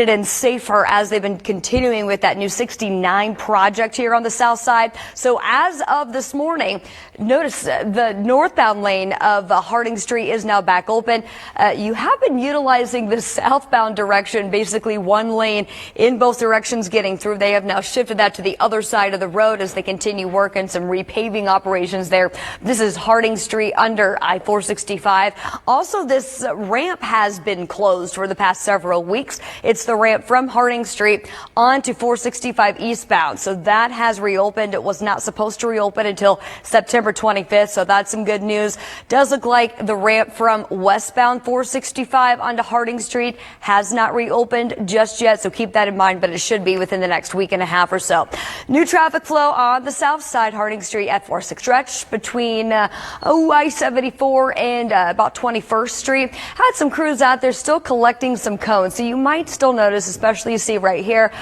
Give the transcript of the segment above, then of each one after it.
and safer as they've been continuing with that new 69 project here on the south side. So as of this morning, notice the northbound lane of Harding Street is now back open. You have been utilizing the southbound direction, basically one lane in both directions getting through. They have now shifted that to the other side of the road as they continue working some repaving operations there. This is Harding Street under I-465. Also, this ramp has been closed for the past several weeks. It's the ramp from Harding Street onto 465 eastbound. So that has reopened. It was not supposed to reopen until September 25th. So that's some good news. Does look like the ramp from westbound 465 onto Harding Street has not reopened just yet. So keep that in mind, but it should be within the next week and a half or so. New traffic flow on the south side, Harding Street at 46 stretch between I-74 and about 21st Street. Had some crews out there still collecting some cones. So you might still notice, especially you see right here,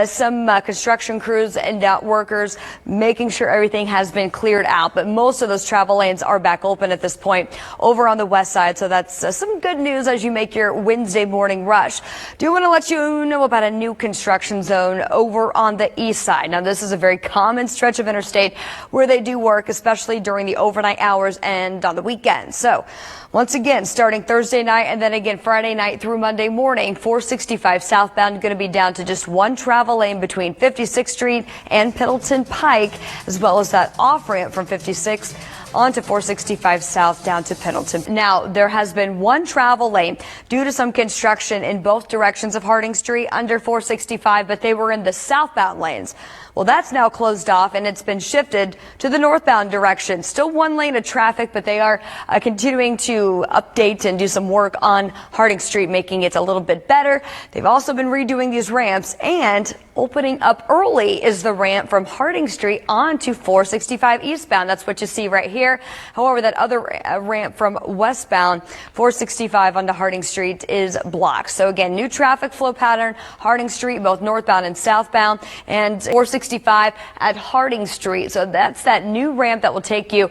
some construction crews and workers making sure everything has been cleared out. But most of those travel lanes are back open at this point over on the west side. So that's some good news as you make your Wednesday morning rush. Do want to let you know about a new construction zone over on the east side. Now, this is a very common stretch of interstate where they do work, especially during the overnight hours and on the weekends. So once again, starting Thursday night and then again Friday night through Monday morning, 465 southbound going to be down to just one travel lane between 56th Street and Pendleton Pike, as well as that off ramp from 56 onto 465 south down to Pendleton. Now, there has been one travel lane due to some construction in both directions of Harding Street under 465, but they were in the southbound lanes. Well, that's now closed off and it's been shifted to the northbound direction. Still one lane of traffic, but they are continuing to update and do some work on Harding Street, making it a little bit better. They've also been redoing these ramps, and opening up early is the ramp from Harding Street onto 465 eastbound. That's what you see right here. However, that other ramp from westbound 465 onto Harding Street is blocked. So again, new traffic flow pattern, Harding Street, both northbound and southbound, and 465 at Harding Street. So that's that new ramp that will take you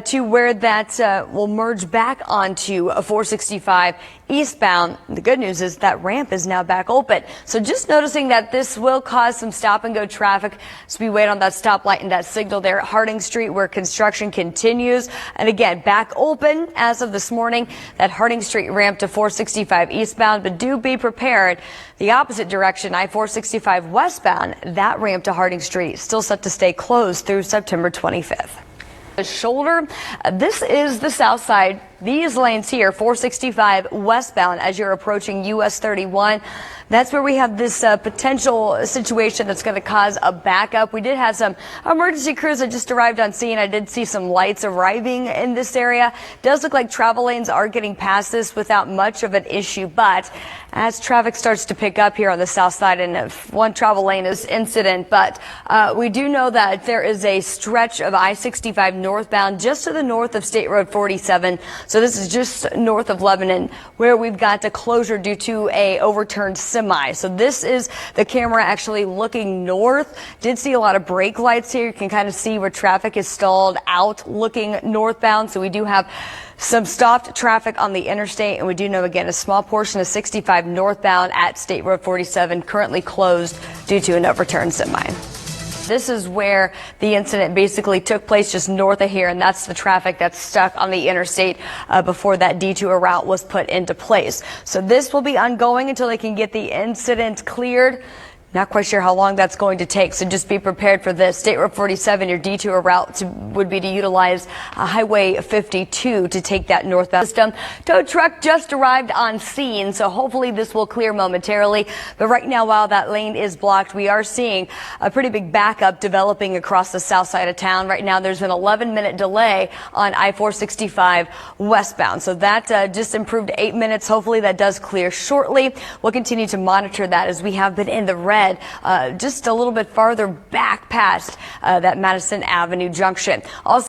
to where that will merge back onto 465 eastbound. The good news is that ramp is now back open. So just noticing that this will cause some stop and go traffic as we wait on that stoplight and that signal there at Harding Street where construction continues. And again, back open as of this morning, that Harding Street ramp to 465 eastbound, but do be prepared. The opposite direction, I-465 westbound, that ramp to Harding Street still set to stay closed through September 25th. The shoulder, this is the south side. These lanes here, 465 westbound as you're approaching US 31. That's where we have this potential situation that's going to cause a backup. We did have some emergency crews that just arrived on scene. I did see some lights arriving in this area. Does look like travel lanes are getting past this without much of an issue, but as traffic starts to pick up here on the south side, and one travel lane is incident, but we do know that there is a stretch of I-65 northbound just to the north of State Road 47. So this is just north of Lebanon where we've got a closure due to a overturned semi. So this is the camera actually looking north. Did see a lot of brake lights here. You can kind of see where traffic is stalled out looking northbound. So we do have some stopped traffic on the interstate, and we do know again a small portion of 65 northbound at State Road 47 currently closed due to an overturned semi. This is where the incident basically took place just north of here, and that's the traffic that's stuck on the interstate before that detour route was put into place. So this will be ongoing until they can get the incident cleared. Not quite sure how long that's going to take, so just be prepared for this. State Road 47, your detour route would be to utilize Highway 52 to take that northbound system. Tow truck just arrived on scene, so hopefully this will clear momentarily. But right now, while that lane is blocked, we are seeing a pretty big backup developing across the south side of town. Right now, there's an 11-minute delay on I-465 westbound, so that just improved 8 minutes. Hopefully that does clear shortly. We'll continue to monitor that as we have been in the red just a little bit farther back past that Madison Avenue junction. Also